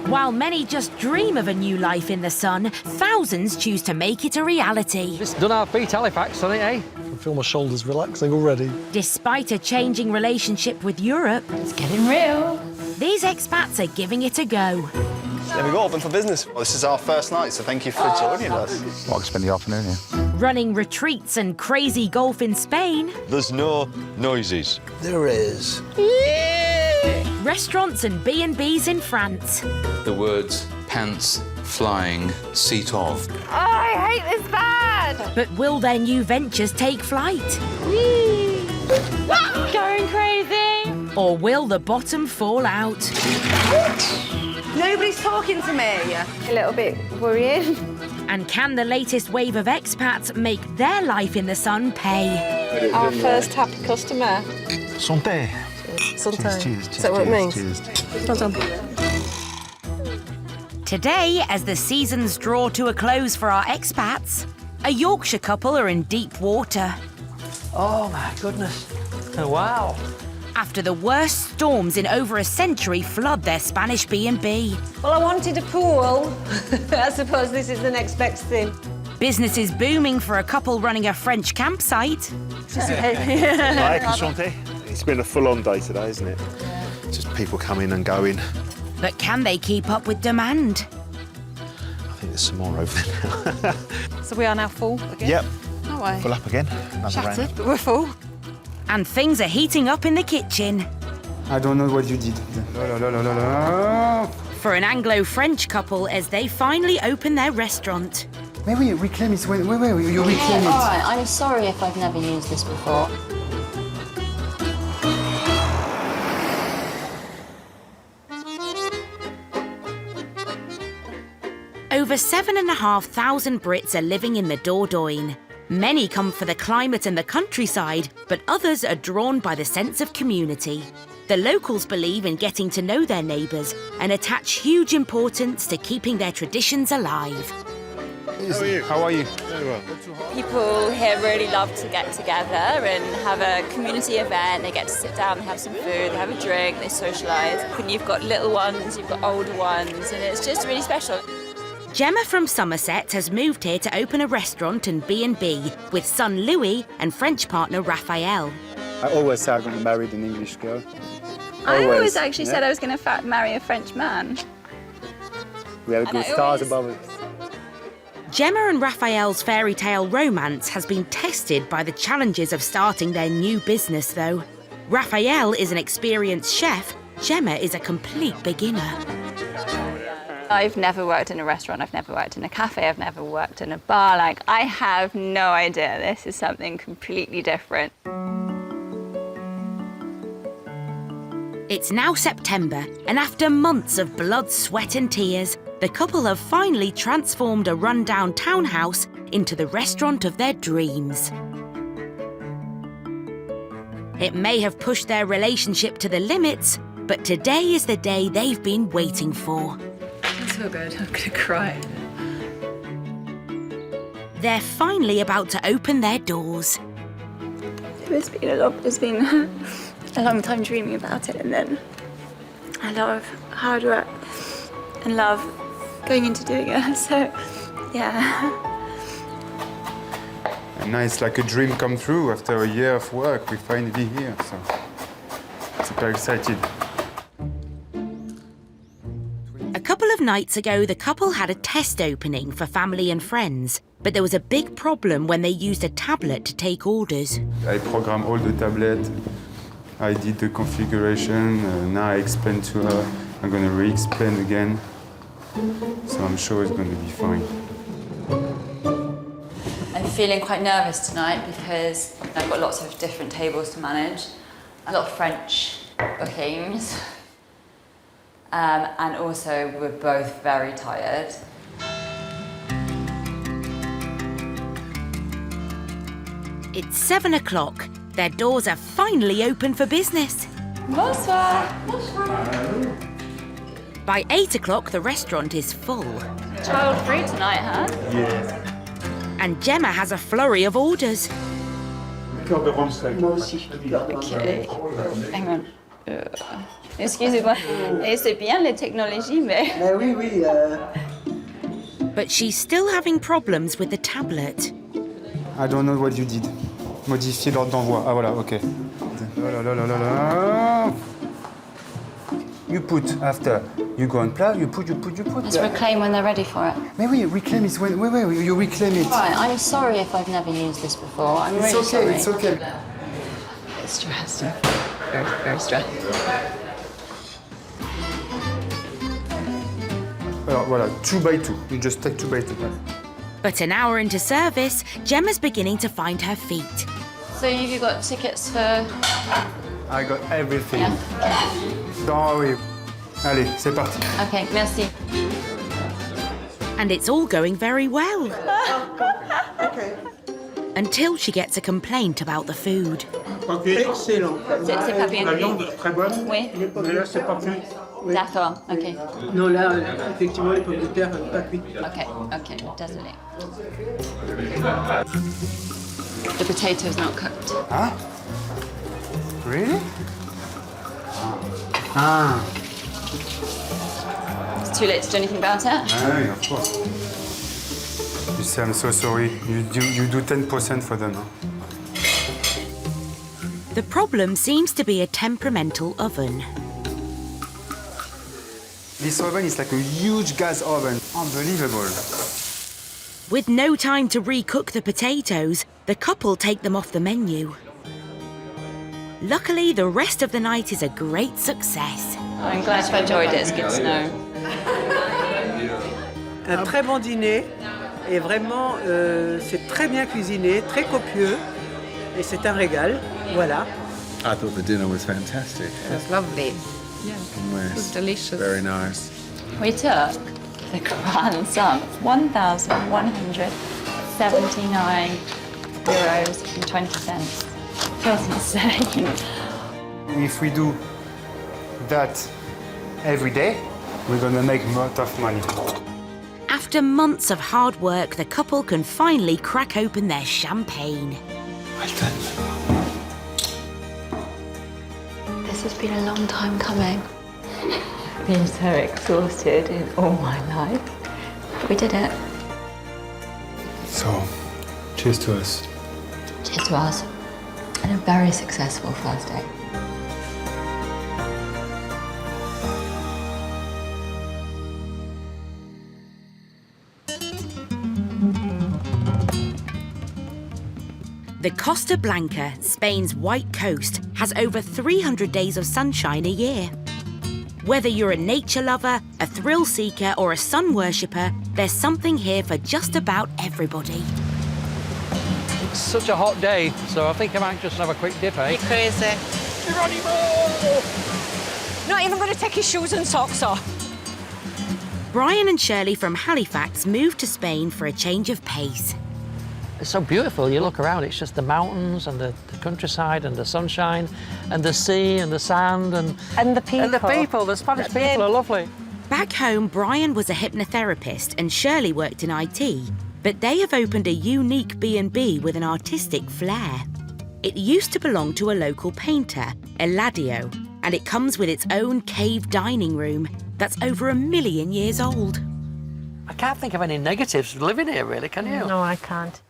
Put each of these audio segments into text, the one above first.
While many just dream of a new life in the sun, thousands choose to make it a reality. It's done our feet Halifax, hasn't it, eh? I can feel my shoulders relaxing already. Despite a changing relationship with Europe, It's getting real. these expats are giving it a go. There we go, open for business. Well, this is our first night, so thank you for joining us. Well, I can spend the afternoon here. Running retreats and crazy golf in Spain, There's no noises. There is. restaurants and B&Bs in France. The words pants, flying, seat of. Oh, I hate this bad. But will their new ventures take flight? Going crazy. Or will the bottom fall out? Nobody's talking to me. A little bit worrying. And can the latest wave of expats make their life in the sun pay? Our first happy customer. Santé. Sometimes. Cheers, Is that what it means? cheers. Well done. Today, as the seasons draw to a close for our expats, a Yorkshire couple are in deep water. Oh, my goodness. Oh, wow. After the worst storms in over a century flood their Spanish B&B. Well, I wanted a pool. I suppose this is the next best thing. Business is booming for a couple running a French campsite. Hi, Santé. It's been a full-on day today, isn't it? Just people coming and going. But can they keep up with demand? I think there's some more over there now. So we are now full again? Yep, No way. full up again. Another round. But we're full. And things are heating up in the kitchen. I don't know what you did. For an Anglo-French couple as they finally open their restaurant. Mais oui, reclaim it. Wait, you reclaim All it. right, I'm sorry if I've never used this before. Over 7,500 Brits are living in the Dordogne. Many come for the climate and the countryside, but others are drawn by the sense of community. The locals believe in getting to know their neighbours and attach huge importance to keeping their traditions alive. How are you? Very well. People here really love to get together and have a community event. They get to sit down, they have some food, they have a drink, they socialise. And you've got little ones, you've got older ones, and it's just really special. Gemma from Somerset has moved here to open a restaurant and B&B with son Louis and French partner Raphael. I always say I'm going to marry an English girl. I always actually said I was going to marry a French man. We have good stars above us. Gemma and Raphael's fairy tale romance has been tested by the challenges of starting their new business, though. Raphael is an experienced chef, Gemma is a complete beginner. I've never worked in a restaurant, I've never worked in a cafe, I've never worked in a bar. Like, I have no idea. This is something completely different. It's now September, and after months of blood, sweat and tears, the couple have finally transformed a rundown townhouse into the restaurant of their dreams. It may have pushed their relationship to the limits, but today is the day they've been waiting for. So good. I'm gonna cry. They're finally about to open their doors. It's been a long time dreaming about it, and then a lot of hard work and love going into doing it, so yeah. And now it's like a dream come true. After a year of work, we're finally here, so super excited. A couple of nights ago, the couple had a test opening for family and friends, but there was a big problem when they used a tablet to take orders. I program all the tablet. I did the configuration. Now I explain to her. I'm going to re-explain again. So I'm sure it's going to be fine. I'm feeling quite nervous tonight because I've got lots of different tables to manage, a lot of French bookings, and also we're both very tired. It's 7 o'clock. Their doors are finally open for business. Bonsoir. By 8 o'clock, the restaurant is full. Child-free tonight, huh? Yeah. And Gemma has a flurry of orders. Okay. Hang on. Excusez-moi. Et c'est bien les technologies, mais... oui, oui. But she's still having problems with the tablet. I don't know what you did. Modifier l'ordre d'envoi. Ah voilà, ok. Oh là là là là là. You put after. You go on plat, you put. Let's reclaim when they're ready for it. Mais oui, reclaim is when. Wait, you reclaim it. Right, I'm sorry if I've never used this before. I'm really sorry. It's okay. It's stressed. Very, very stressed. Alors voilà, 2 by 2. You just take 2 by 2. But an hour into service, Gemma's beginning to find her feet. So you've got tickets for... I got everything. Yeah. Don't worry. Allez, c'est parti. Okay, merci. And it's all going very well. Until she gets a complaint about the food. C'est pas bien cuit. Très bonne. Oui. Mais là, c'est pas cuit. D'accord, ok. Non, là, effectivement, les pommes de terre, pas cuites. Okay, désolé. The potato's not cooked. Huh? Really? Ah. It's too late to do anything about it? Ah, of course. You say, I'm so sorry. You do 10% for them, huh? The problem seems to be a temperamental oven. This oven is like a huge gas oven. Unbelievable. With no time to recook the potatoes, the couple take them off the menu. Luckily, the rest of the night is a great success. I'm glad you enjoyed it. It's good to know. Un très bon dîner. Et vraiment, c'est très bien cuisiné, très copieux. Et c'est un régal. Voilà. I thought the dinner was fantastic. It was lovely. Yeah, Yes. it was delicious. Very nice. We took the grand sum, €1,179.20. Feels insane. If we do that every day, we're gonna make a lot of money. After months of hard work, the couple can finally crack open their champagne. Well done. This has been a long time coming. I've been so exhausted in all my life. But we did it. So, cheers to us. Cheers to us. And a very successful first day. The Costa Blanca, Spain's white coast, has over 300 days of sunshine a year. Whether you're a nature lover, a thrill seeker, or a sun worshipper, there's something here for just about everybody. It's such a hot day, so I think I might just have a quick dip, eh? You're crazy. Not even going to take his shoes and socks off. Brian and Shirley from Halifax moved to Spain for a change of pace. It's so beautiful. You look around, it's just the mountains and the countryside and the sunshine and the sea and the sand and the people. And the people, the Spanish people are lovely. Back home, Brian was a hypnotherapist and Shirley worked in IT, but they have opened a unique B&B with an artistic flair. It used to belong to a local painter, Eladio, and it comes with its own cave dining room that's over 1 million years old. I can't think of any negatives of living here, really, can you? No, I can't.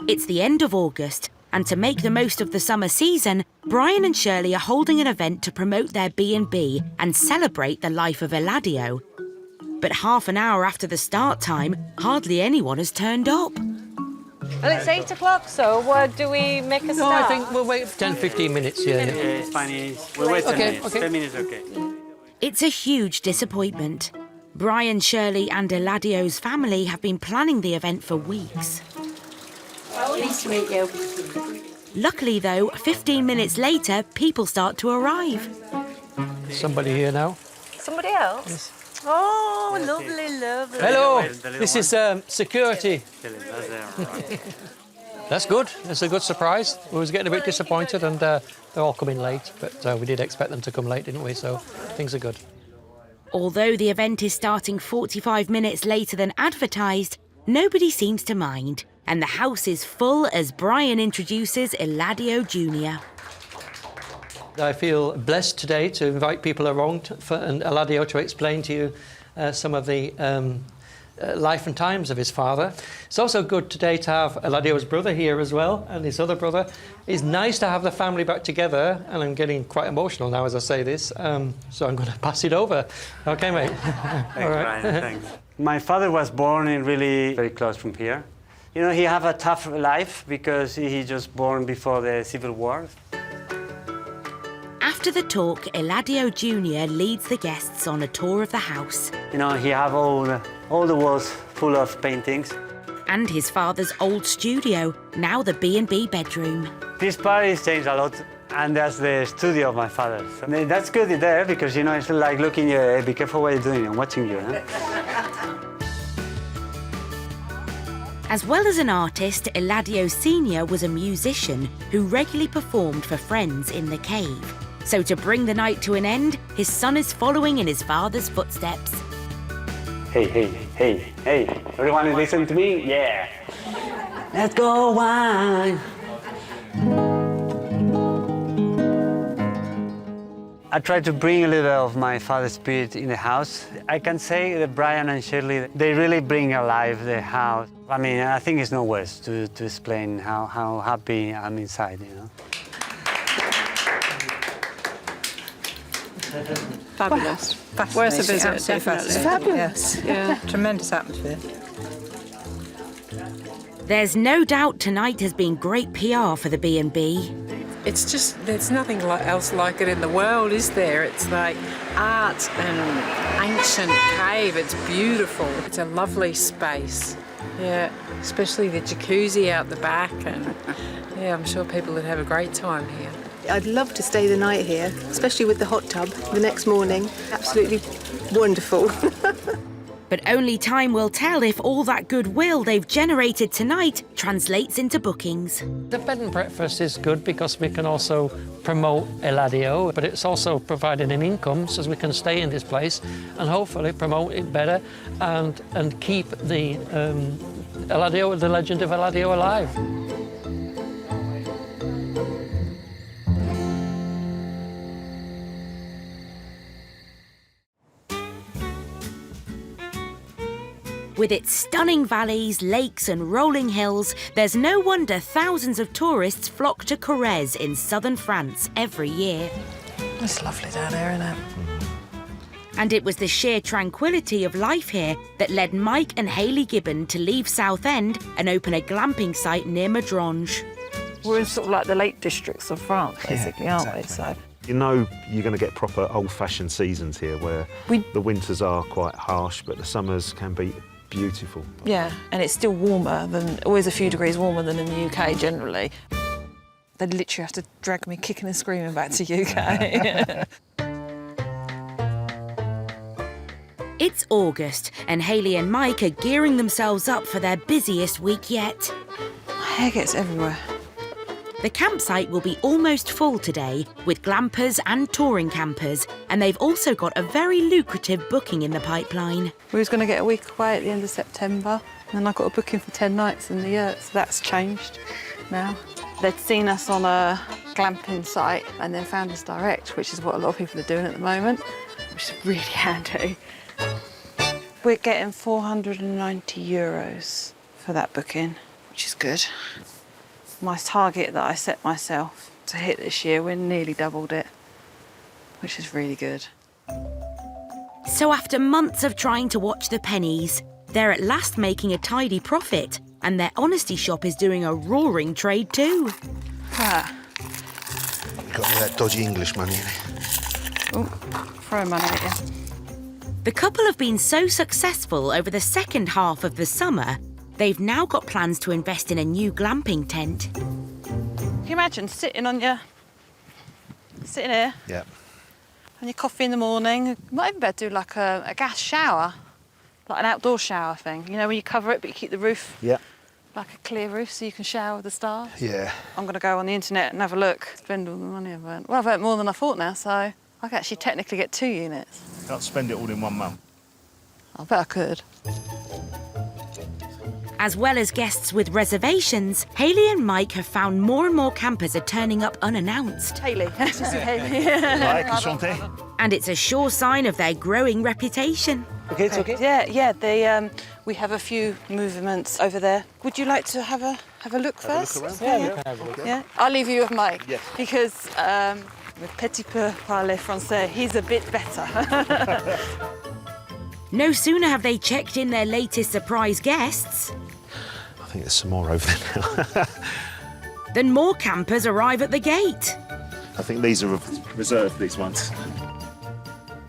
It's the end of August, and to make the most of the summer season, Brian and Shirley are holding an event to promote their B&B and celebrate the life of Eladio. But half an hour after the start time, hardly anyone has turned up. Well, it's 8 o'clock, so do we make a start? No, I think we'll wait for 10, 15 minutes, yeah. It's fine. We'll wait 10 minutes. Okay. 10 minutes, okay. It's a huge disappointment. Brian, Shirley and Eladio's family have been planning the event for weeks. Nice to meet you. Luckily, though, 15 minutes later, people start to arrive. Somebody here now. Somebody else? Yes. Oh, lovely, lovely. Hello, this is security. That's good. It's a good surprise. We was getting a bit disappointed and they're all coming late, but we did expect them to come late, didn't we? So things are good. Although the event is starting 45 minutes later than advertised, nobody seems to mind. and the house is full as Brian introduces Eladio Jr. I feel blessed today to invite people around and Eladio to explain to you some of the life and times of his father. It's also good today to have Eladio's brother here as well, and his other brother. It's nice to have the family back together, and I'm getting quite emotional now as I say this, so I'm going to pass it over. Okay, mate? Thanks, Brian, thanks. My father was born in really very close from here. You know, he had a tough life because he just born before the Civil War. After the talk, Eladio Jr. leads the guests on a tour of the house. You know, he have all the walls full of paintings. And his father's old studio, now the B&B bedroom. This part has changed a lot, and that's the studio of my father. So that's good there because, you know, it's like looking, be careful what you're doing, I'm watching you. Huh? As well as an artist, Eladio Sr. was a musician who regularly performed for friends in the cave. So to bring the night to an end, his son is following in his father's footsteps. Hey, everyone listen to me? Yeah. Let's go wine. I try to bring a little of my father's spirit in the house. I can say that Brian and Shirley, they really bring alive the house. I mean, I think it's no words to explain how happy I'm inside, you know. Fabulous. Worth a visit, definitely. It's fabulous. Yes. Yeah, tremendous atmosphere. There's no doubt tonight has been great PR for the B&B. It's just, there's nothing else like it in the world, is there? It's like art and ancient cave. It's beautiful. It's a lovely space. Yeah, especially the jacuzzi out the back, and yeah, I'm sure people would have a great time here. I'd love to stay the night here, especially with the hot tub the next morning. Absolutely wonderful. But only time will tell if all that goodwill they've generated tonight translates into bookings. The bed and breakfast is good because we can also promote Eladio, but it's also providing an income so we can stay in this place and hopefully promote it better and keep the Eladio, the legend of Eladio alive. With its stunning valleys, lakes and rolling hills, there's no wonder thousands of tourists flock to Corrèze in southern France every year. It's lovely down there, isn't it? And it was the sheer tranquility of life here that led Mike and Hayley Gibbon to leave Southend and open a glamping site near Madrange. We're in sort of like the Lake Districts of France, basically, aren't we? So. You know you're going to get proper old-fashioned seasons here where the winters are quite harsh, but the summers can be beautiful. Yeah, and it's still warmer than, always a few degrees warmer than in the UK generally. They'd literally have to drag me kicking and screaming back to UK. It's August, and Hayley and Mike are gearing themselves up for their busiest week yet. My hair gets everywhere. The campsite will be almost full today, with glampers and touring campers, and they've also got a very lucrative booking in the pipeline. We was going to get a week away at the end of September, and then I got a booking for 10 nights in the yurt, so that's changed now. They'd seen us on a glamping site and then found us direct, which is what a lot of people are doing at the moment, which is really handy. We're getting €490 for that booking, which is good. My target that I set myself to hit this year, we nearly doubled it, which is really good. So after months of trying to watch the pennies, they're at last making a tidy profit, and their honesty shop is doing a roaring trade too. Ah. Got all that dodgy English money in it. Oh, throw money at you. The couple have been so successful over the second half of the summer, they've now got plans to invest in a new glamping tent. Can you imagine sitting here, Yeah. and your coffee in the morning? You might even better do like a gas shower, like an outdoor shower thing. You know, when you cover it, but you keep the roof like a clear roof so you can shower with the stars. Yeah. I'm going to go on the internet and have a look, spend all the money I've earned. Well, I've earned more than I thought now, so I can actually technically get 2 units. Can't spend it all in 1 month. I bet I could. As well as guests with reservations, Hayley and Mike have found more and more campers are turning up unannounced. Hayley. Hayley. And it's a sure sign of their growing reputation. Okay, it's okay. Yeah. We have a few movements over there. Would you like to have a look first? Yeah. I'll leave you with Mike. Yes. Because with petit peu parler français, he's a bit better. No sooner have they checked in their latest surprise guests, I think there's some more over there now. then more campers arrive at the gate. I think these are reserved, these ones.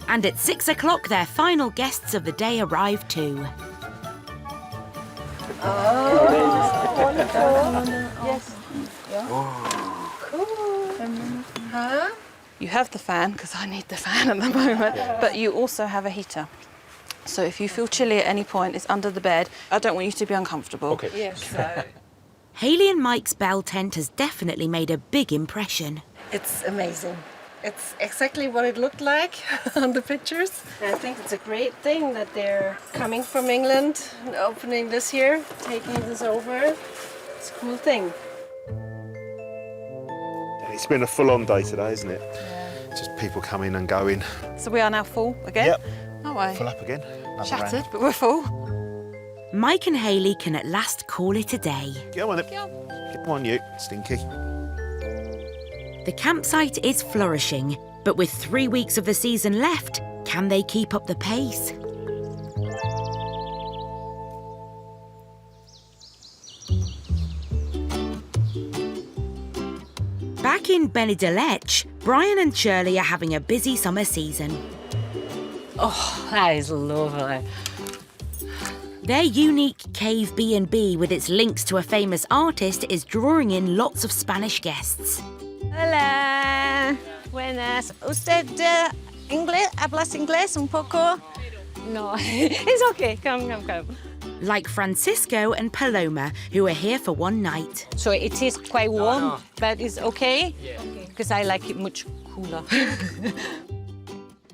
And at 6 o'clock, their final guests of the day arrive too. Oh, wonderful. Yes. Oh. Cool. Huh? You have the fan, because I need the fan at the moment, but you also have a heater. So if you feel chilly at any point, it's under the bed. I don't want you to be uncomfortable. Okay. Yes. So. Hayley and Mike's bell tent has definitely made a big impression. It's amazing. It's exactly what it looked like on the pictures. I think it's a great thing that they're coming from England and opening this here, taking this over. It's a cool thing. It's been a full-on day today, isn't it? Yeah. Just people coming and going. So we are now full again? Yep. No way. Full up again. Shattered, round. but we're full. Mike and Hayley can at last call it a day. Go on then. Come on, you, Stinky. The campsite is flourishing, but with 3 weeks of the season left, can they keep up the pace? Back in Benidorm, Brian and Shirley are having a busy summer season. Oh, that is lovely. Their unique cave B&B with its links to a famous artist is drawing in lots of Spanish guests. Hola, buenas. ¿Usted hablas inglés un poco? No, it's okay. Come. Like Francisco and Paloma, who are here for one night. So it is quite warm, but it's okay? Because I like it much cooler.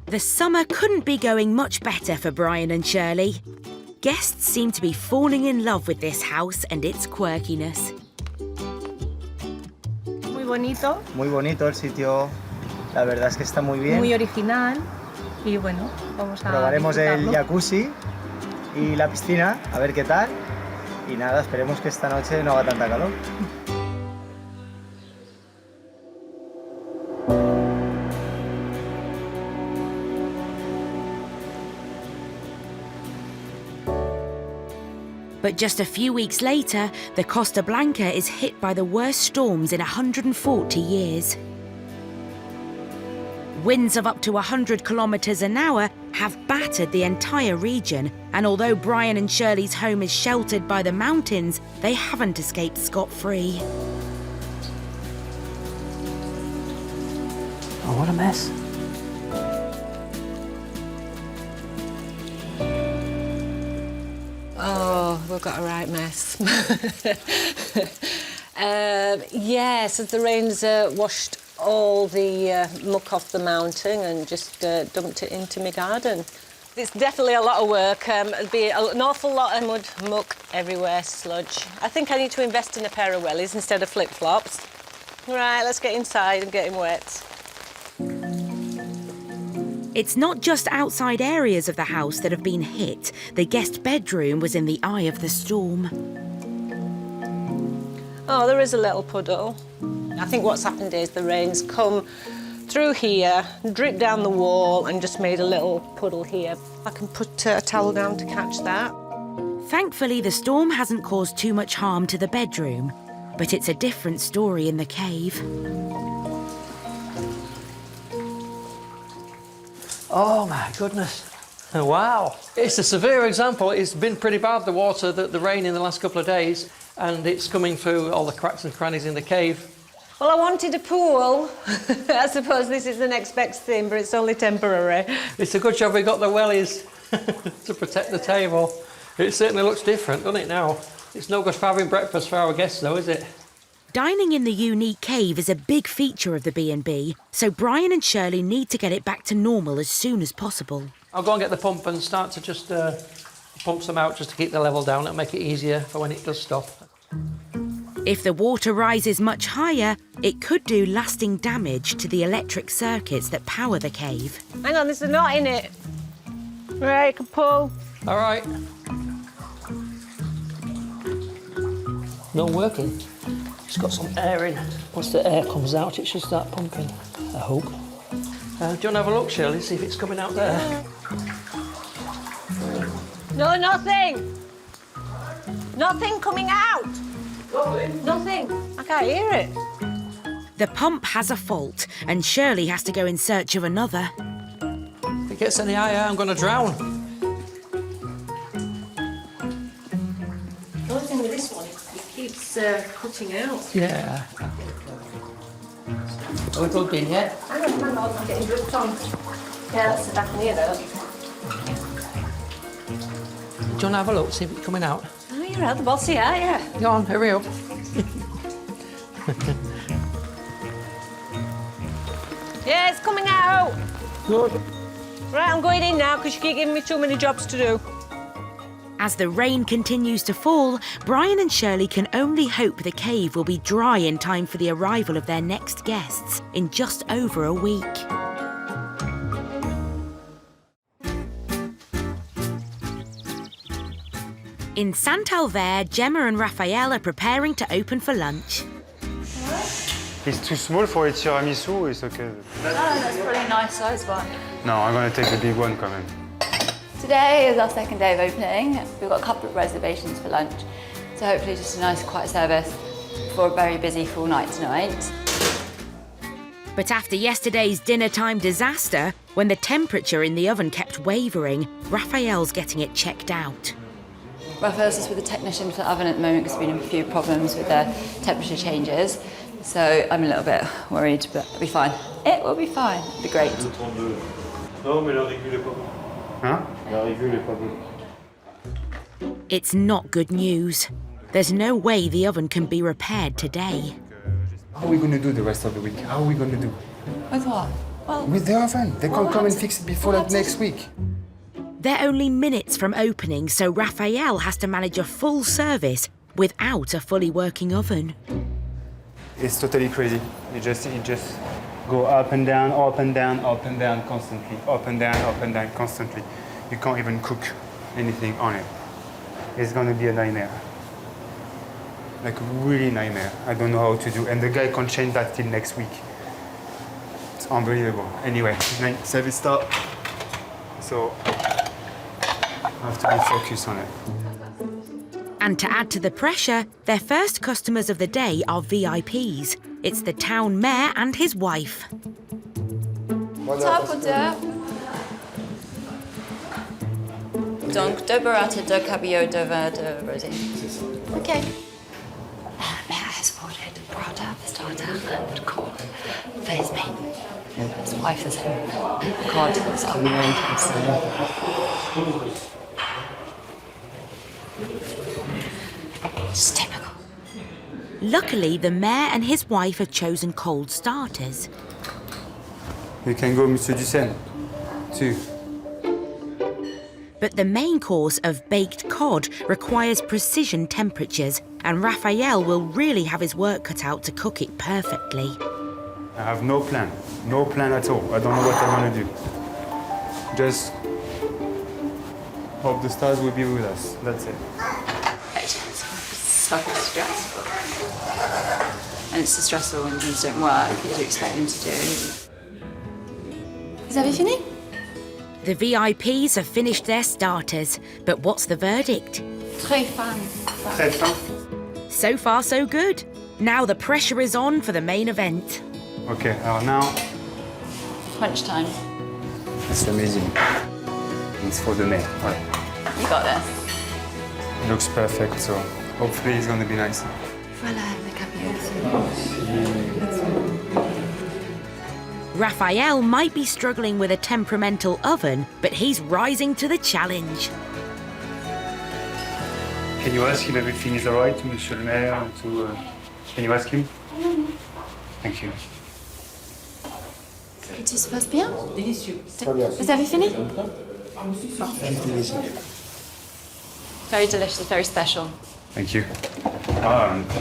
The summer couldn't be going much better for Brian and Shirley. Guests seem to be falling in love with this house and its quirkiness. Muy bonito. Muy bonito el sitio. La verdad es que está muy bien. Muy original. Y bueno, vamos a Probaremos el disfrutarlo. jacuzzi y la piscina, a ver qué tal. Y nada, esperemos que esta noche no haga tanta calor. But just a few weeks later, the Costa Blanca is hit by the worst storms in 140 years. Winds of up to 100 kilometres an hour have battered the entire region, and although Brian and Shirley's home is sheltered by the mountains, they haven't escaped scot-free. Oh, what a mess. Oh, we've got a right mess. Yes, the rains washed all the muck off the mountain and just dumped it into my garden. It's definitely a lot of work. There'd be an awful lot of mud, muck everywhere, sludge. I think I need to invest in a pair of wellies instead of flip-flops. Right, let's get inside and get him wet. It's not just outside areas of the house that have been hit. The guest bedroom was in the eye of the storm. Oh, there is a little puddle. I think what's happened is the rain's come through here, dripped down the wall and just made a little puddle here. I can put a towel down to catch that. Thankfully, the storm hasn't caused too much harm to the bedroom, but it's a different story in the cave. Oh my goodness. Wow. It's a severe example. It's been pretty bad, the water, the rain in the last couple of days, and it's coming through all the cracks and crannies in the cave. Well, I wanted a pool. I suppose this is the next best thing, but it's only temporary. It's a good job we got the wellies to protect the table. It certainly looks different, doesn't it, now? It's no good for having breakfast for our guests, though, is it? Dining in the unique cave is a big feature of the B&B, so Brian and Shirley need to get it back to normal as soon as possible. I'll go and get the pump and start to just pumps them out just to keep the level down. It'll make it easier for when it does stop. If the water rises much higher, it could do lasting damage to the electric circuits that power the cave. Hang on, there's a knot in it. Right, you can pull. All right. Not working. It's got some air in. Once the air comes out, it should start pumping, I hope. Do you want to have a look, Shirley, see if it's coming out there? No, nothing. Nothing coming out. Nothing. I can't hear it. The pump has a fault, and Shirley has to go in search of another. If it gets any higher, I'm going to drown. The only thing with this one is it keeps cutting out. Yeah. Are we plugged in yet? Hang on, I'm getting dripped on. Yeah, that's the back in here, though. Do you want to have a look, see if it's coming out? Oh, you're out the bossy, aren't you? Go on, hurry up. Yeah, it's coming out. Good. Right, I'm going in now because you keep giving me too many jobs to do. As the rain continues to fall, Brian and Shirley can only hope the cave will be dry in time for the arrival of their next guests in just over a week. In Saint-Alvert, Gemma and Raphael are preparing to open for lunch. It's too small for a tiramisu, it's okay. No, that's probably a nice size one. No, I'm gonna take the big one, come in. Today is our second day of opening. We've got a couple of reservations for lunch, so hopefully just a nice quiet service for a very busy full night tonight. But after yesterday's dinner time disaster, when the temperature in the oven kept wavering, Raphael's getting it checked out. Raphael's just with the technician for the oven at the moment because there's been a few problems with the temperature changes. So I'm a little bit worried, but it'll be fine. It will be fine. It'll be great. It's not good news. There's no way the oven can be repaired today. How are we going to do the rest of the week? How are we going to do? With what? Well, with the oven. They can't come and fix it before like next week. They're only minutes from opening, so Raphael has to manage a full service without a fully working oven. It's totally crazy. It just go up and down, up and down, up and down constantly, up and down constantly. You can't even cook anything on it. It's going to be a nightmare. Like a really nightmare. I don't know how to do. And the guy can't change that till next week. It's unbelievable. Anyway, service start. So I have to be focused on it. And to add to the pressure, their first customers of the day are VIPs. It's the town mayor and his wife. Top ou deux? Donc, deux burrata, deux cabillaud, deux vins de rosé. Okay. Mayor has ordered burrata, starter, and corn. Face me. His wife is here. God, it's outrageous. It's typical. Luckily, the mayor and his wife have chosen cold starters. You can go, Monsieur Dussen, too. But the main course of baked cod requires precision temperatures, and Raphael will really have his work cut out to cook it perfectly. I have no plan at all. I don't know what I'm gonna do. Just hope the stars will be with us. That's it. It's fucking stressful. And it's so stressful when things don't work, you expect them to do. Vous avez fini? The VIPs have finished their starters, but what's the verdict? Très fin. Très fin. So far, so good. Now the pressure is on for the main event. Okay, now... Crunch time. It's amazing. It's for the mayor. Right. You got this. It looks perfect, so hopefully it's gonna be nice. Voilà, le cabillaud. Raphael might be struggling with a temperamental oven, but he's rising to the challenge. Can you ask him if everything is all right to Monsieur le Maire? Can you ask him? Thank you. Tout se passe bien? Délicieux. Vous avez fini? Very delicious, very special. Thank you.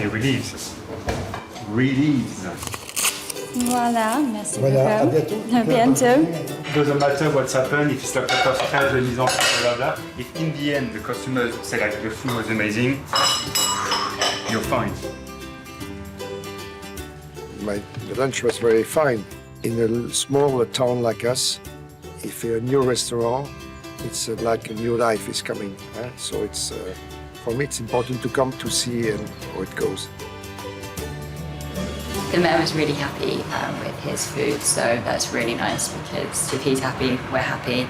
Et relieves. Relieves. Voilà, merci Voilà, à beaucoup. bientôt. À bientôt. Doesn't matter what's happened, if it's like a lot of stress, the mise en place, blah, blah, blah. If in the end the customers say like the food was amazing, you're fine. The lunch was very fine. In a small town like us, if you're a new restaurant, it's like a new life is coming. So it's for me, it's important to come to see how it goes. The mayor was really happy with his food, so that's really nice because if he's happy, we're happy.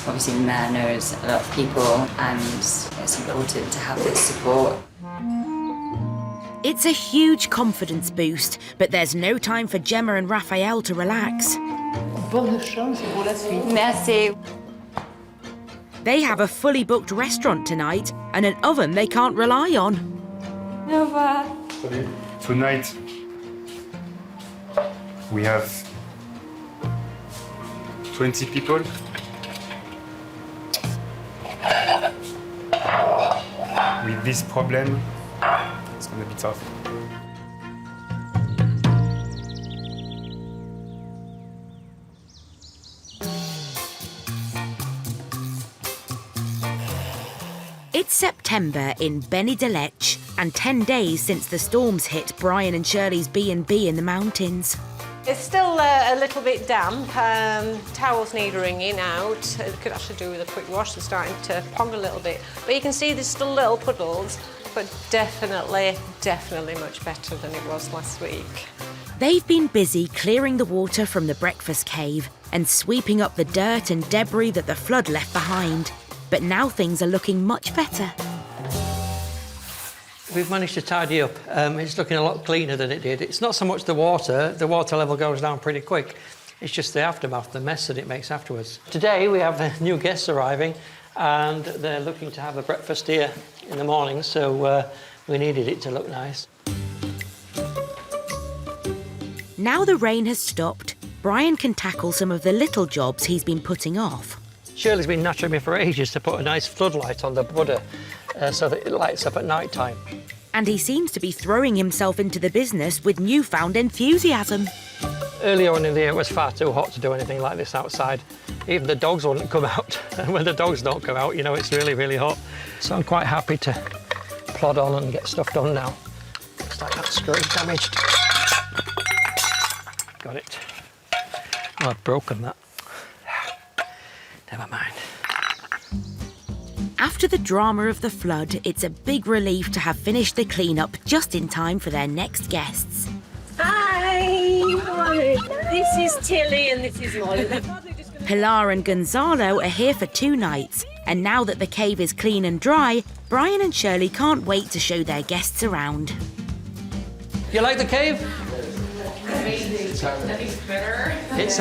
Obviously, the mayor knows a lot of people, and it's important to have this support. It's a huge confidence boost, but there's no time for Gemma and Raphael to relax. Bonne chance pour la suite. Merci. They have a fully booked restaurant tonight and an oven they can't rely on. Au revoir. Tonight, we have 20 people. With this problem, it's gonna be tough. It's September in Benidorm and 10 days since the storms hit Brian and Shirley's B&B in the mountains. It's still a little bit damp. Towels need wringing out. It could actually do with a quick wash. They're starting to pong a little bit. But you can see there's still little puddles, but definitely much better than it was last week. They've been busy clearing the water from the breakfast cave and sweeping up the dirt and debris that the flood left behind. But now things are looking much better. We've managed to tidy up. It's looking a lot cleaner than it did. It's not so much the water level goes down pretty quick. It's just the aftermath, the mess that it makes afterwards. Today we have the new guests arriving and they're looking to have a breakfast here in the morning, so we needed it to look nice. Now the rain has stopped, Brian can tackle some of the little jobs he's been putting off. Shirley's been nattering me for ages to put a nice floodlight on the Buddha so that it lights up at night time. And he seems to be throwing himself into the business with newfound enthusiasm. Earlier on in the year, it was far too hot to do anything like this outside. Even the dogs wouldn't come out. And when the dogs don't come out, you know, it's really, really hot. So I'm quite happy to plod on and get stuff done now. Looks like that screw is damaged. Got it. Oh, I've broken that. Never mind. After the drama of the flood, it's a big relief to have finished the clean-up just in time for their next guests. Hi! This is Tilly and this is Molly. Pilar and Gonzalo are here for 2 nights, and now that the cave is clean and dry, Brian and Shirley can't wait to show their guests around. You like the cave? Nothing's better. It's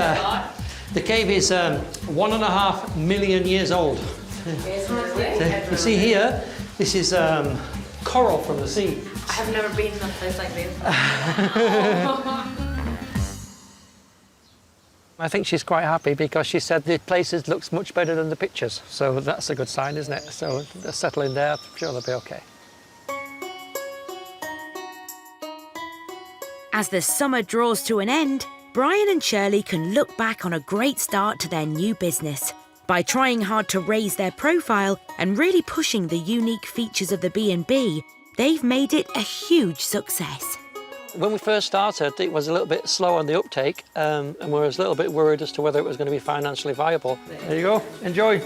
the cave is 1.5 million years old. You see here, this is coral from the sea. I have never been in a place like this. I think she's quite happy because she said the places looks much better than the pictures. So that's a good sign, isn't it? So they're settling there, I'm sure they'll be okay. As the summer draws to an end, Brian and Shirley can look back on a great start to their new business. By trying hard to raise their profile and really pushing the unique features of the B&B, they've made it a huge success. When we first started, it was a little bit slow on the uptake, and we were a little bit worried as to whether it was going to be financially viable. There you go, enjoy.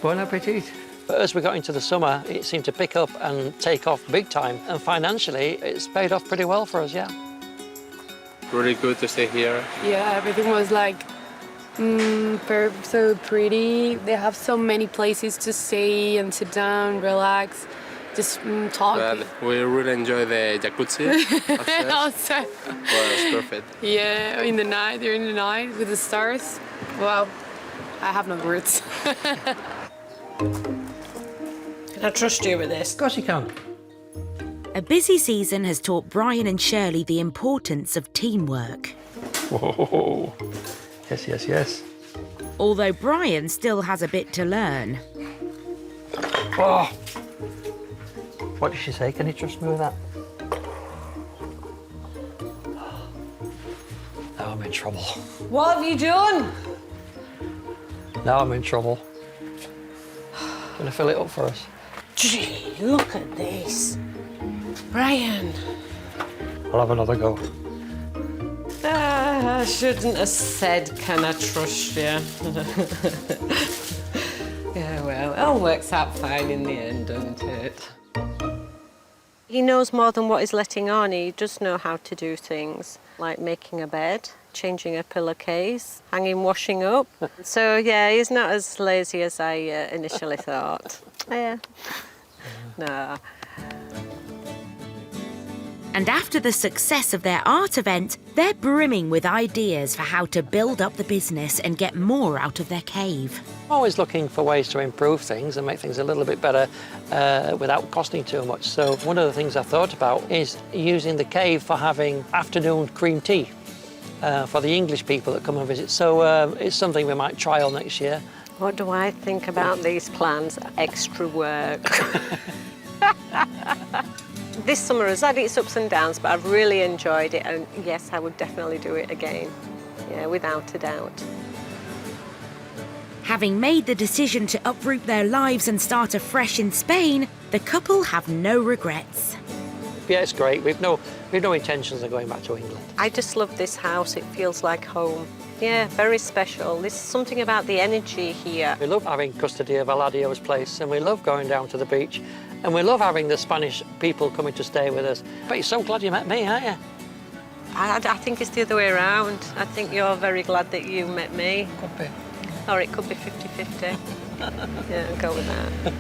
Bon appetit. But as we got into the summer, it seemed to pick up and take off big time, and financially, it's paid off pretty well for us, yeah. Really good to stay here. Yeah, everything was like so pretty. They have so many places to stay and sit down, relax, just talk. Well, we really enjoy the jacuzzi outside. Well, it's perfect. Yeah, in the night, during the night with the stars. Wow, I have no words. Can I trust you with this? Of course you can. A busy season has taught Brian and Shirley the importance of teamwork. Whoa. Yes, yes, yes. Although Brian still has a bit to learn. Oh, What did she say? Can you trust me with that? Now I'm in trouble. What have you done? Now I'm in trouble. Gonna fill it up for us. Gee, look at this. Brian. I'll have another go. I shouldn't have said, can I trust you? Yeah, well, it all works out fine in the end, doesn't it? He knows more than what he's letting on. He does know how to do things, like making a bed, changing a pillowcase, hanging washing up. So, yeah, he's not as lazy as I initially thought. Yeah. No. And after the success of their art event, they're brimming with ideas for how to build up the business and get more out of their cave. Always looking for ways to improve things and make things a little bit better without costing too much. So one of the things I thought about is using the cave for having afternoon cream tea for the English people that come and visit. So it's something we might trial next year. What do I think about these plans? Extra work. This summer has had its ups and downs, but I've really enjoyed it, and yes, I would definitely do it again. Yeah, without a doubt. Having made the decision to uproot their lives and start afresh in Spain, the couple have no regrets. Yeah, it's great. We've no intentions of going back to England. I just love this house. It feels like home. Yeah, very special. There's something about the energy here. We love having custody of Eladio's place, and we love going down to the beach, and we love having the Spanish people coming to stay with us. But you're so glad you met me, aren't you? I think it's the other way around. I think you're very glad that you met me. Could be. Or it could be 50-50. Yeah, I'll go with that.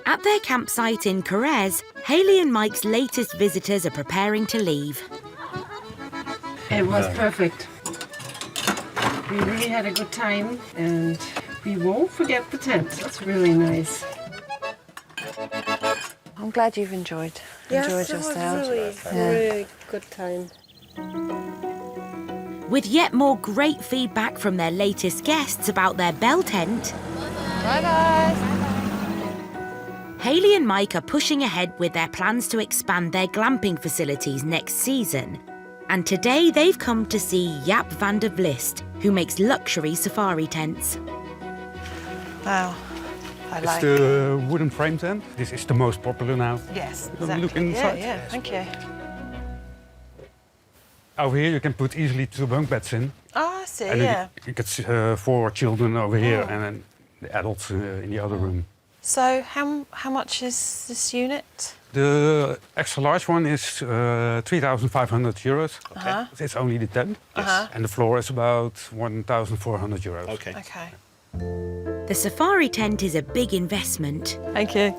At their campsite in Jerez, Hayley and Mike's latest visitors are preparing to leave. It was perfect. We really had a good time, and we won't forget the tent. That's really nice. I'm glad you've enjoyed yourself. Really good time. With yet more great feedback from their latest guests about their bell tent, Bye guys. Hayley and Mike are pushing ahead with their plans to expand their glamping facilities next season. And today they've come to see Jaap van der Vlist, who makes luxury safari tents. Wow. It's the wooden frame tent. This is the most popular now. Yes, Look exactly. inside. Yeah, thank you. Over here you can put easily 2 bunk beds in. Oh, I see, and yeah. You get 4 children over here and then the adults in the other room. So how much is this unit? The extra large one is 3,500 euros. Okay. It's only the tent. Yes. And the floor is about 1,400 euros. Okay. The safari tent is a big investment. Thank you.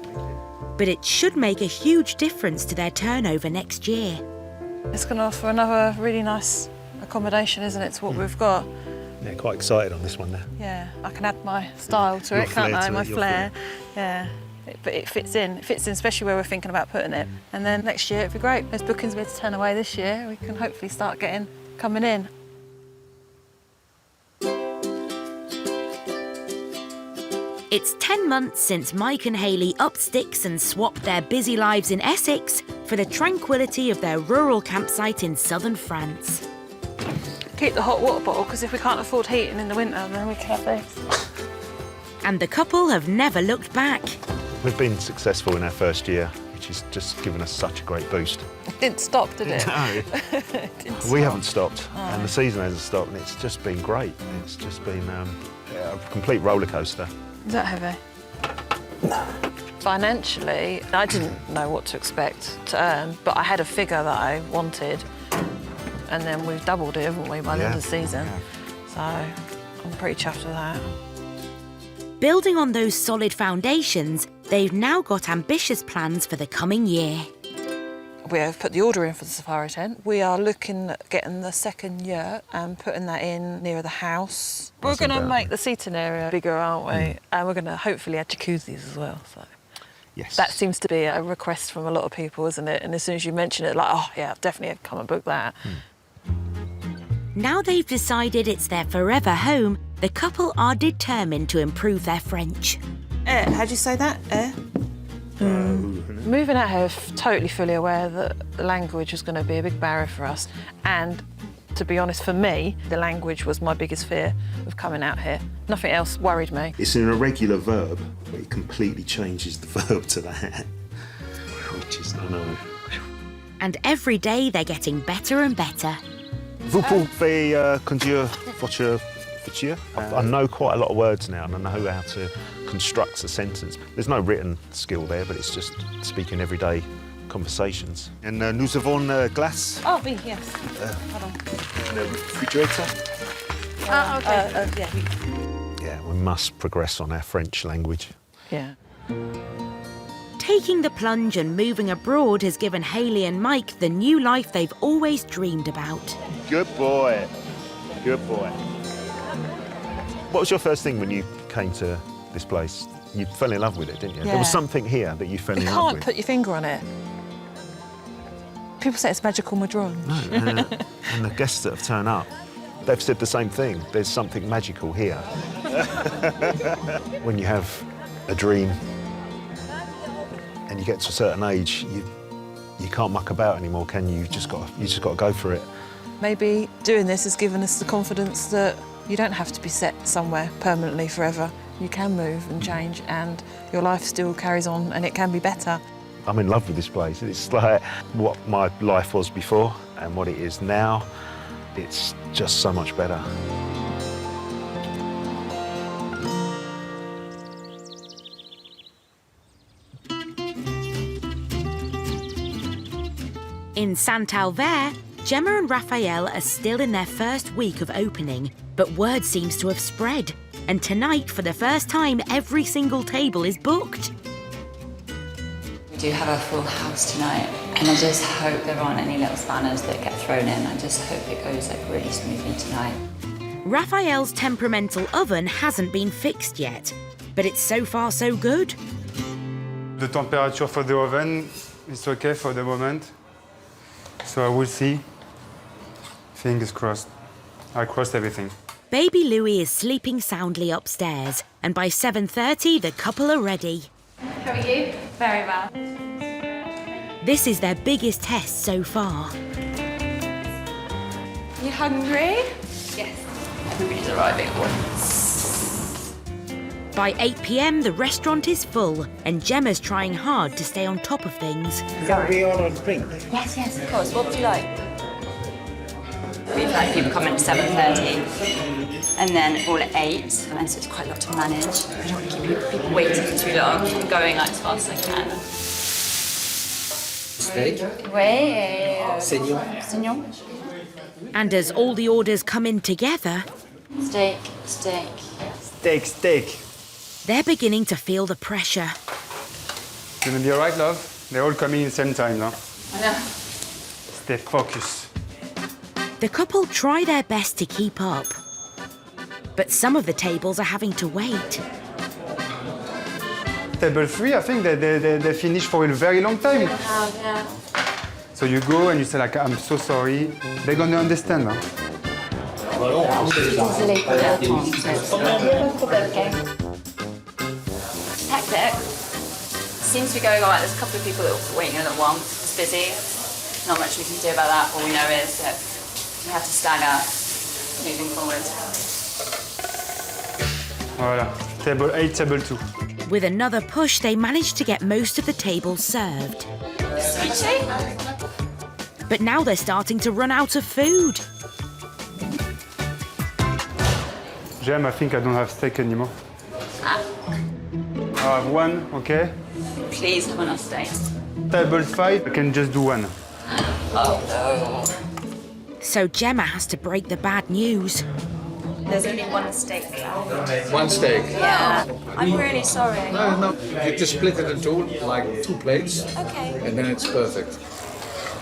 But it should make a huge difference to their turnover next year. It's going to offer another really nice accommodation, isn't it, to what we've got? Yeah, quite excited on this one now. Yeah, I can add my style to Your it, can't flair I? to My it, your flair. Yeah. But it fits in. It fits in, especially where we're thinking about putting it. And then next year it'd be great. Those bookings we had to turn away this year, we can hopefully start coming in. It's 10 months since Mike and Hayley upped sticks and swapped their busy lives in Essex for the tranquility of their rural campsite in southern France. Keep the hot water bottle, because if we can't afford heating in the winter, then we can have this. And the couple have never looked back. We've been successful in our first year, which has just given us such a great boost. It didn't stop, did it? No. We haven't stopped, and the season hasn't stopped, and it's just been great. It's just been a complete roller coaster. Is that heavy? No. Financially, I didn't know what to expect to earn, but I had a figure that I wanted, and then we've doubled it, haven't we, by the end of the season? So I'm pretty chuffed with that. Building on those solid foundations, they've now got ambitious plans for the coming year. We have put the order in for the safari tent. We are looking at getting the second yurt and putting that in nearer the house. We're going to make the seating area bigger, aren't we? And we're going to hopefully add jacuzzis as well. So Yes. That seems to be a request from a lot of people, isn't it? And as soon as you mention it, like, oh yeah, I'll definitely come and book that. Now they've decided it's their forever home, the couple are determined to improve their French. How do you say that? Moving out here, totally fully aware that the language was going to be a big barrier for us. And to be honest, for me, the language was my biggest fear of coming out here. Nothing else worried me. It's an irregular verb, but it completely changes the verb to that, which is, I know. And every day they're getting better and better. Vous pouvez conduire votre voiture? I know quite a lot of words now, and I know how to construct a sentence. There's no written skill there, but it's just speaking everyday conversations. And nous avons glace. Oh, oui, yes. Hold on. Le refrigerator. Okay. Yeah, we must progress on our French language. Yeah. Taking the plunge and moving abroad has given Hayley and Mike the new life they've always dreamed about. Good boy. Good boy. What was your first thing when you came to this place? You fell in love with it, didn't you? Yeah. There was something here that you fell in love You can't with. put your finger on it. People say it's magical madron. No, and the guests that have turned up, they've said the same thing. There's something magical here. When you have a dream and you get to a certain age, you can't muck about anymore, can you? You just got to go for it. Maybe doing this has given us the confidence that you don't have to be set somewhere permanently forever. You can move and change, and your life still carries on, and it can be better. I'm in love with this place. It's like what my life was before and what it is now. It's just so much better. In Saint-Alvert, Gemma and Raphael are still in their first week of opening, but word seems to have spread. And tonight, for the first time, every single table is booked. We do have a full house tonight, and I just hope there aren't any little spanners that get thrown in. I just hope it goes really smoothly tonight. Raphael's temperamental oven hasn't been fixed yet, but it's so far so good. The temperature for the oven is okay for the moment. So I will see. Fingers crossed. I crossed everything. Baby Louis is sleeping soundly upstairs, and by 7:30 the couple are ready. How are you? Very well. This is their biggest test so far. You hungry? Yes. Everybody's arriving at once. By 8 p.m, the restaurant is full, and Gemma's trying hard to stay on top of things. Can we order a drink? Yes, of course. What would you like? We've had people come in at 7:30 and then all at 8, and so it's quite a lot to manage. I don't want to keep people waiting too long. I'm going like as fast as I can. Steak? Oui. Seigneur. And as all the orders come in together, Steak. Steak. they're beginning to feel the pressure. Gonna be all right, love? They're all coming in the same time, no? I know. Stay focused. The couple try their best to keep up, but some of the tables are having to wait. Table 3, I think they finished for a very long time. Yeah. So you go and you say like, I'm so sorry. They're gonna understand, huh? Hectic. Seems to be going all right. There's a couple of people that are waiting in at once. It's busy. Not much we can do about that. All we know is that we have to stagger moving forward. Voilà. Table 8, table 2. With another push, they managed to get most of the tables served. Switching? But now they're starting to run out of food. Jem, I think I don't have steak anymore. Ah. I have one, okay? Please have enough steak. Table 5, I can just do one. Oh no. So Gemma has to break the bad news. There's only one steak. One steak. Yeah. I'm really sorry. No. You just split it in two, like 2 plates. Okay. And then it's perfect.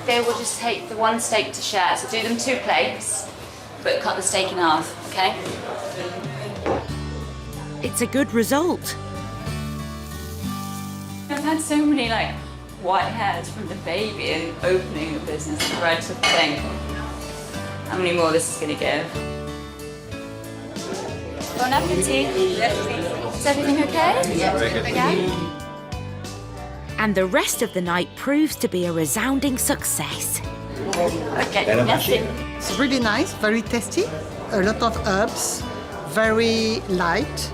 They will just take the one steak to share. So do them 2 plates, but cut the steak in half, okay? It's a good result. I've had so many like white hairs from the baby and opening a business. I tried to think how many more this is going to give. Bon appetit. Is everything okay? Yeah. And the rest of the night proves to be a resounding success. Okay, merci. It's really nice, very tasty, a lot of herbs, very light,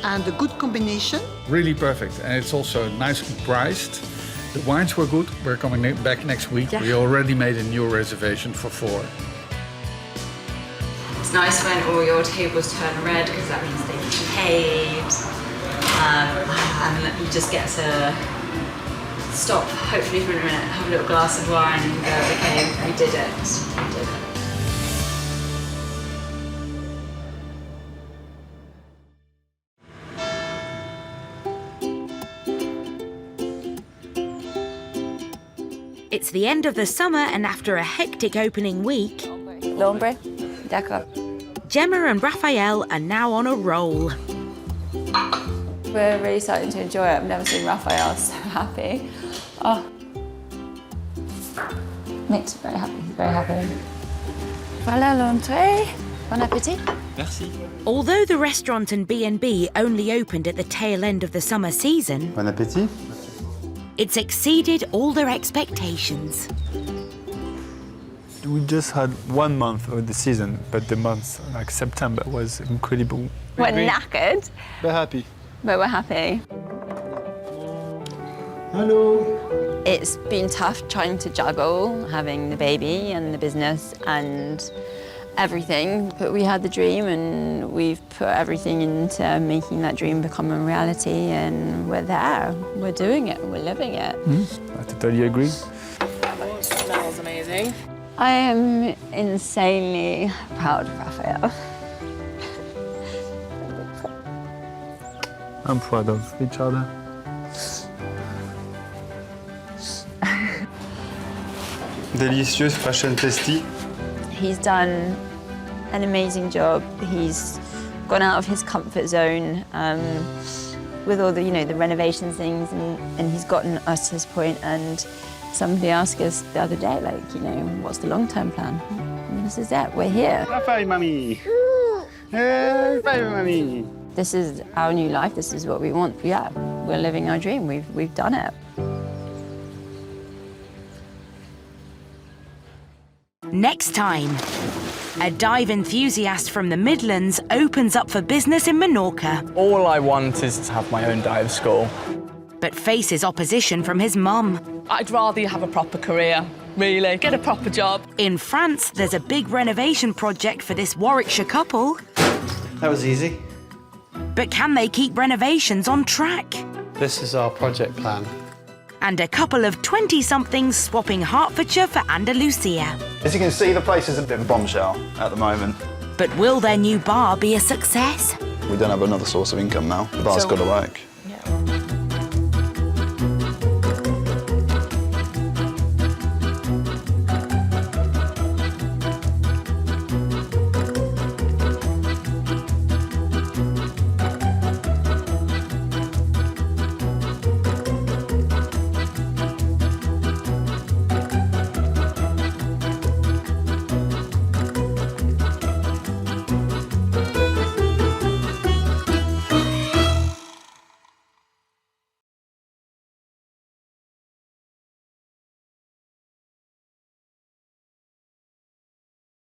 and a good combination. Really perfect, and it's also nicely priced. The wines were good. We're coming back next week. Yeah. We already made a new reservation for 4. It's nice when all your tables turn red because that means they've been paid. And you just get to stop, hopefully for a minute, have a little glass of wine and go, okay, we did it. We did it. It's the end of the summer, and after a hectic opening week, L'ombre, d'accord. Gemma and Raphael are now on a roll. We're really starting to enjoy it. I've never seen Raphael so happy. Oh. Makes me very happy. He's very happy. Voilà l'entrée. Bon appétit. Merci. Although the restaurant and B&B only opened at the tail end of the summer season, Bon appétit. it's exceeded all their expectations. We just had 1 month of the season, but the month like September was incredible. We're knackered, We're happy. but we're happy. Hello. It's been tough trying to juggle having the baby and the business and everything, but we had the dream and we've put everything into making that dream become a reality, and we're there. We're doing it. We're living it. I totally agree. It smells amazing. I am insanely proud of Raphael. I'm proud of each other. Delicious, fresh and tasty. He's done an amazing job. He's gone out of his comfort zone with all the, the renovation things, and he's gotten us to this point. And somebody asked us the other day, like, what's the long-term plan? And this is it. We're here. Raphael, mommy. Raphael, mommy. This is our new life. This is what we want. Yeah, we're living our dream. We've done it. Next time, a dive enthusiast from the Midlands opens up for business in Menorca, All I want is to have my own dive school. but faces opposition from his mum. I'd rather you have a proper career, really. Get a proper job. In France, there's a big renovation project for this Warwickshire couple. That was easy. But can they keep renovations on track? This is our project plan. And a couple of 20-somethings swapping Hertfordshire for Andalusia. As you can see, the place is a bit of a bombshell at the moment. But will their new bar be a success? We don't have another source of income now. The bar's got to work.